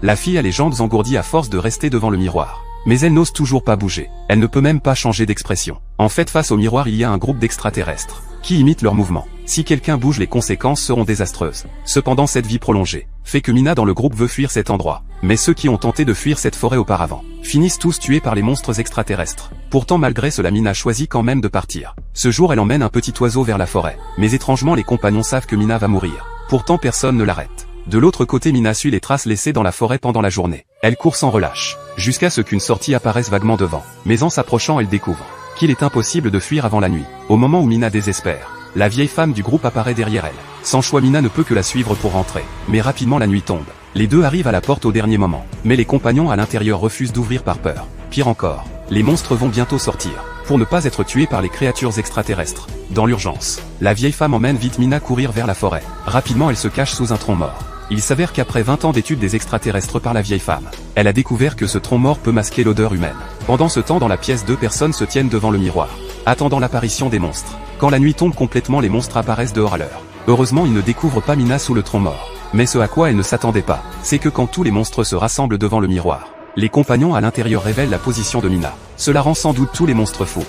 La fille a les jambes engourdies à force de rester devant le miroir. Mais elle n'ose toujours pas bouger. Elle ne peut même pas changer d'expression. En fait, face au miroir, il y a un groupe d'extraterrestres qui imitent leurs mouvements. Si quelqu'un bouge, les conséquences seront désastreuses. Cependant, cette vie prolongée fait que Mina dans le groupe veut fuir cet endroit. Mais ceux qui ont tenté de fuir cette forêt auparavant finissent tous tués par les monstres extraterrestres. Pourtant, malgré cela, Mina choisit quand même de partir. Ce jour, elle emmène un petit oiseau vers la forêt. Mais étrangement, les compagnons savent que Mina va mourir. Pourtant, personne ne l'arrête. De l'autre côté, Mina suit les traces laissées dans la forêt pendant la journée. Elle court sans relâche, jusqu'à ce qu'une sortie apparaisse vaguement devant. Mais en s'approchant, elle découvre qu'il est impossible de fuir avant la nuit. Au moment où Mina désespère, la vieille femme du groupe apparaît derrière elle. Sans choix, Mina ne peut que la suivre pour rentrer. Mais rapidement la nuit tombe. Les deux arrivent à la porte au dernier moment. Mais les compagnons à l'intérieur refusent d'ouvrir par peur. Pire encore, les monstres vont bientôt sortir, pour ne pas être tués par les créatures extraterrestres. Dans l'urgence, la vieille femme emmène vite Mina courir vers la forêt. Rapidement, elle se cache sous un tronc mort. Il s'avère qu'après 20 ans d'études des extraterrestres par la vieille femme, elle a découvert que ce tronc mort peut masquer l'odeur humaine. Pendant ce temps, dans la pièce, deux personnes se tiennent devant le miroir, attendant l'apparition des monstres. Quand la nuit tombe complètement, les monstres apparaissent dehors à l'heure. Heureusement, ils ne découvrent pas Mina sous le tronc mort. Mais ce à quoi elle ne s'attendait pas, c'est que quand tous les monstres se rassemblent devant le miroir, les compagnons à l'intérieur révèlent la position de Mina. Cela rend sans doute tous les monstres fous.